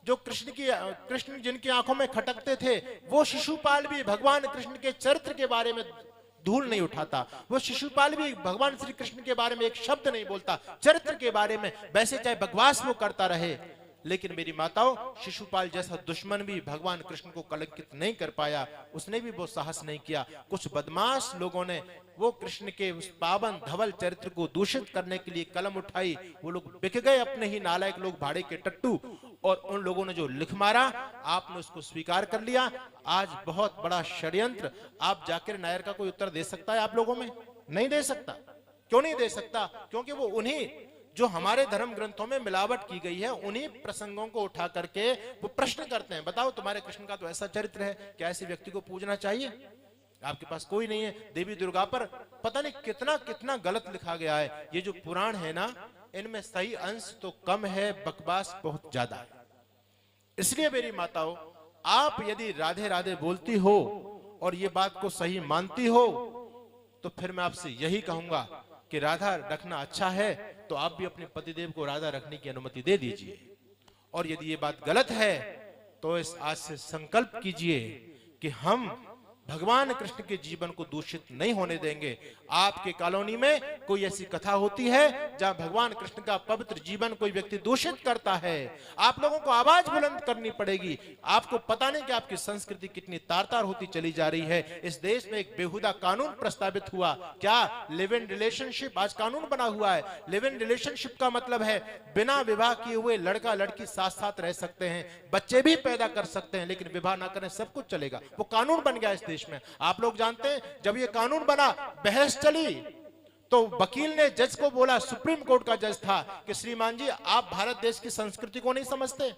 S2: जो कृष्ण जिनकी आंखों में खटकते थे, वो शिशुपाल भी भगवान कृष्ण के चरित्र के बारे में धूल नहीं उठाता। वो शिशुपाल भी भगवान श्री कृष्ण के बारे में एक शब्द नहीं बोलता, चरित्र के बारे में, वैसे चाहे बकवास वो करता रहे। लेकिन मेरी माताओं, शिशुपाल जैसा दुश्मन भी भगवान कृष्ण को कलंकित नहीं कर पाया, उसने भी वो साहस नहीं किया। कुछ बदमाश लोगों ने वो कृष्ण के उस पावन धवल चरित्र को दूषित करने के लिए कलम उठाई। वो लोग बिक गए, अपने ही नालायक लोग, भाड़े के टट्टू, और उन लोगों ने जो लिख मारा, आपने उसको स्वीकार कर लिया। आज बहुत बड़ा षड्यंत्र। आप जाकिर नायर का कोई उत्तर दे सकता है आप लोगों में? नहीं दे सकता। क्यों नहीं दे सकता? क्योंकि वो उन्हीं जो हमारे धर्म ग्रंथों में मिलावट की गई है, उन्हीं प्रसंगों को उठा करके वो प्रश्न करते हैं। बताओ, तुम्हारे कृष्ण का तो ऐसा चरित्र है, क्या ऐसे व्यक्ति को पूजना चाहिए? आपके पास कोई नहीं है। देवी दुर्गा पर पता नहीं कितना कितना गलत लिखा गया है। ये जो पुराण है ना, इनमें सही अंश तो कम है, बकवास बहुत ज्यादा है। इसलिए मेरी माताओं, आप यदि राधे राधे बोलती हो और ये बात को सही मानती हो, तो फिर मैं आपसे यही कहूंगा कि राधा रखना अच्छा है, तो आप भी अपने पतिदेव को राधा रखने की अनुमति दे दीजिए। और यदि ये बात गलत है, तो इस आज से संकल्प कीजिए कि हम भगवान कृष्ण के जीवन को दूषित नहीं होने देंगे। आपके कॉलोनी में कोई ऐसी कथा होती है जहां भगवान कृष्ण का पवित्र जीवन कोई व्यक्ति दूषित करता है, आप लोगों को आवाज बुलंद करनी पड़ेगी। आपको पता नहीं कि आपकी संस्कृति कितनी तार-तार होती चली जा रही है। इस देश में एक बेहुदा कानून प्रस्तावित हुआ, क्या? लिव इन रिलेशनशिप आज कानून बना हुआ है। लिव इन रिलेशनशिप का मतलब है बिना विवाह किए हुए लड़का लड़की साथ साथ रह सकते हैं, बच्चे भी पैदा कर सकते हैं, लेकिन विवाह ना करें, सब कुछ चलेगा। वो कानून बन गया इस देश में। आप लोग जानते हैं, जब ये कानून बना, बहस चली, तो वकील ने जज को बोला, सुप्रीम कोर्ट का जज था, कि श्रीमान जी, आप भारत देश की संस्कृति को नहीं समझते।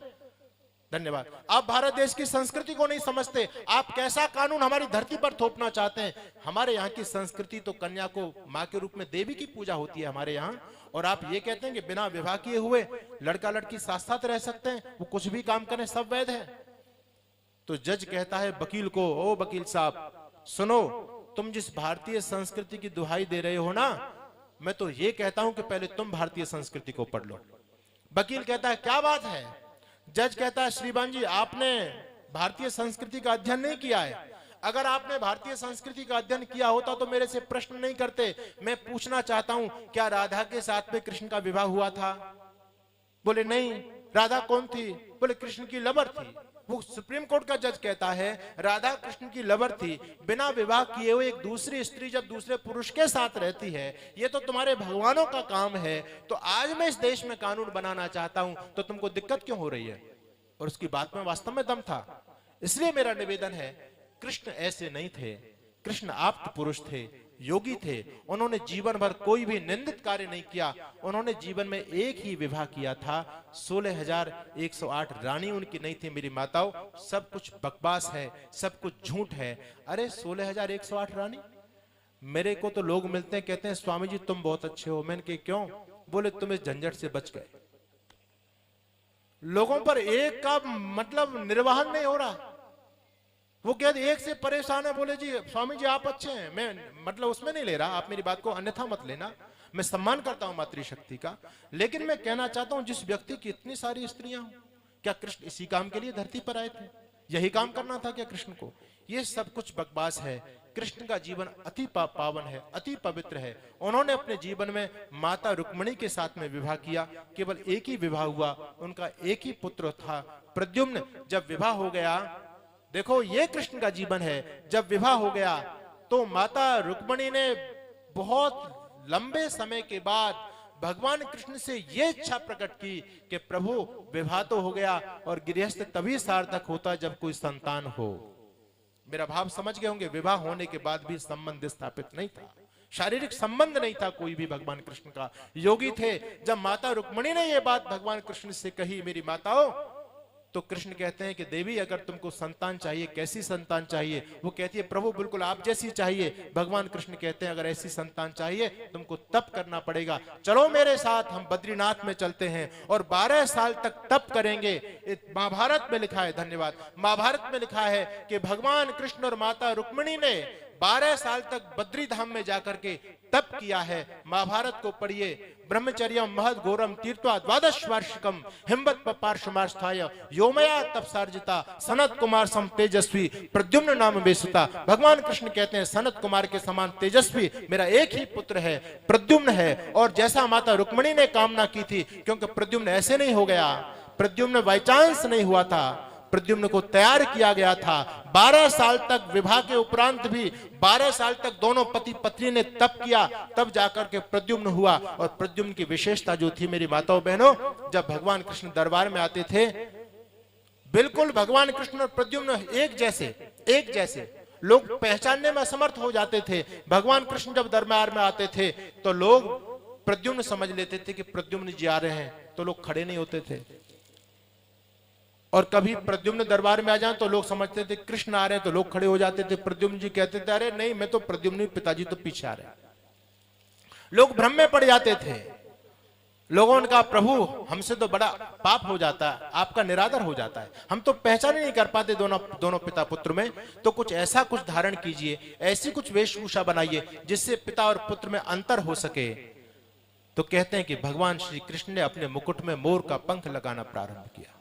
S2: धन्यवाद। आप भारत देश की संस्कृति को नहीं समझते। आप कैसा कानून हमारी धरती पर थोपना चाहते हैं? हमारे यहाँ की संस्कृति तो कन्या को मां के रूप में देवी की पूजा होती है हमारे यहाँ, और आप ये कहते हैं कि बिना विवाह किए हुए लड़का लड़की साथ साथ रह सकते हैं, वो कुछ भी काम करें, सब वैध है। तो जज कहता है वकील को, ओ वकील साहब सुनो, तुम जिस भारतीय संस्कृति की दुहाई दे रहे हो ना, मैं तो ये कहता हूं कि पहले तुम भारतीय संस्कृति को पढ़ लो। वकील कहता है क्या बात है? जज कहता है, श्रीमान जी, आपने भारतीय संस्कृति का अध्ययन नहीं किया है। अगर आपने भारतीय संस्कृति का अध्ययन किया होता तो मेरे से प्रश्न नहीं करते। मैं पूछना चाहता हूं, क्या राधा के साथ में कृष्ण का विवाह हुआ था? बोले नहीं। राधा कौन थी? बोले कृष्ण की लवर थी। वो सुप्रीम कोर्ट का जज कहता है राधा कृष्ण की लवर थी। बिना विवाह किए हुए एक दूसरी स्त्री जब दूसरे पुरुष के साथ रहती है, ये तो तुम्हारे भगवानों का काम है। तो आज मैं इस देश में कानून बनाना चाहता हूं, तो तुमको दिक्कत क्यों हो रही है? और उसकी बात में वास्तव में दम था। इसलिए मेरा निवेदन है, कृष्ण ऐसे नहीं थे। कृष्ण आप्त पुरुष थे, योगी थे। उन्होंने जीवन भर कोई भी निंदित कार्य नहीं किया। उन्होंने जीवन में एक ही विवाह किया था। 16,108 रानी उनकी नहीं थी। मेरी माताओं, सब कुछ बकवास है, सब कुछ झूठ है। अरे 16,108 रानी? मेरे को तो लोग मिलते हैं, कहते हैं स्वामी जी तुम बहुत अच्छे हो। मैंने कहा क्यों? बोले तुम इस झंझट से बच गए। लोगों पर एक का मतलब निर्वाहन नहीं हो रहा। वो कहते एक से परेशान है, बोले जी स्वामी जी आप अच्छे हैं। मैं मतलब उसमें नहीं ले रहा, आप मेरी बात को अन्यथा मत लेना। मैं सम्मान करता हूं मातृशक्ति का, लेकिन मैं कहना चाहता हूं जिस व्यक्ति की इतनी सारी स्त्रियां, क्या कृष्ण इसी काम के लिए धरती पर आए थे? यही काम करना था क्या कृष्ण को? ये सब कुछ बकवास है। कृष्ण का जीवन अति पावन है, अति पवित्र है। उन्होंने अपने जीवन में माता रुक्मिणी के साथ में विवाह किया, केवल एक ही विवाह हुआ, उनका एक ही पुत्र था प्रद्युम्न। जब विवाह हो गया, देखो ये कृष्ण का जीवन है, जब विवाह हो गया तो माता रुक्मिणी ने बहुत लंबे समय के बाद भगवान कृष्ण से ये इच्छा प्रकट की कि प्रभु विवाह तो हो गया और गृहस्थ तभी सार्थक होता जब कोई संतान हो। मेरा भाव समझ गए होंगे, विवाह होने के बाद भी संबंध स्थापित नहीं था, शारीरिक संबंध नहीं था कोई भी भगवान कृष्ण का। योगी थे। जब माता रुक्मिणी ने यह बात भगवान कृष्ण से कही, मेरी माताओं, तो कृष्ण कहते हैं कि देवी अगर तुमको संतान चाहिए, कैसी संतान चाहिए? वो कहती है प्रभु बिल्कुल आप जैसी चाहिए। भगवान कृष्ण कहते हैं अगर ऐसी संतान चाहिए तुमको तप करना पड़ेगा, चलो मेरे साथ, हम बद्रीनाथ में चलते हैं और 12 साल तक तप करेंगे। महाभारत में लिखा है, धन्यवाद, महाभारत में लिखा है कि भगवान कृष्ण और माता रुक्मिणी ने 12 साल तक बद्री धाम में जाकर के तप किया है। महाभारत को पढ़िए। ब्रह्मचर्यम महद घोरम तीर्थवा द्वादश वार्षिकम हिमवत पार्श्वमास्थाय योमया तपसार्जिता सनत कुमार सम तेजस्वी प्रद्युम्न नाम बेसुता। भगवान कृष्ण कहते हैं सनत कुमार के समान तेजस्वी मेरा एक ही पुत्र है, प्रद्युम्न है। और जैसा माता रुक्मिणी ने कामना की थी, क्योंकि प्रद्युम्न ऐसे नहीं हो गया, प्रद्युम्न बाय चांस नहीं हुआ था, प्रद्युम्न को तैयार किया गया था। 12 साल तक विवाह के उपरांत भी 12 साल तक दोनों पति पत्नी ने तप किया, तब जाकर के प्रद्युम्न हुआ। और प्रद्युम्न की विशेषता जो थी मेरी माताओं बहनों, जब भगवान कृष्ण दरबार में आते थे, बिल्कुल भगवान कृष्ण और प्रद्युम्न एक जैसे लोग पहचानने में असमर्थ हो जाते थे। भगवान कृष्ण जब दरबार में आते थे तो लोग प्रद्युम्न समझ लेते थे कि प्रद्युम्न जी आ रहे हैं, तो लोग खड़े नहीं होते थे। और कभी प्रद्युम्न दरबार में आ जाए तो लोग समझते थे कृष्ण आ रहे हैं, तो लोग खड़े हो जाते थे। प्रद्युम्न जी कहते थे अरे नहीं, मैं तो प्रद्युम्न, पिताजी तो पीछे आ रहे हैं। लोग भ्रम में पड़ जाते थे। लोगों ने कहा प्रभु हमसे तो बड़ा पाप हो जाता है, आपका निरादर हो जाता है, हम तो पहचान ही नहीं कर पाते दोनों पिता पुत्र में। तो कुछ ऐसा कुछ धारण कीजिए, ऐसी कुछ वेशभूषा बनाइए जिससे पिता और पुत्र में अंतर हो सके। तो कहते हैं कि भगवान श्री कृष्ण ने अपने मुकुट में मोर का पंख लगाना प्रारंभ किया।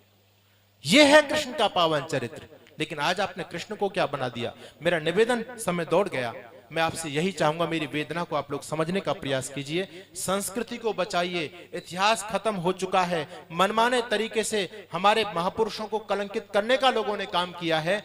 S2: यह है कृष्ण का पावन चरित्र। लेकिन आज आपने कृष्ण को क्या बना दिया? मेरा निवेदन, समय दौड़ गया, मैं आपसे यही चाहूंगा, मेरी वेदना को आप लोग समझने का प्रयास कीजिए। संस्कृति को बचाइए, इतिहास खत्म हो चुका है। मनमाने तरीके से हमारे महापुरुषों को कलंकित करने का लोगों ने काम किया है।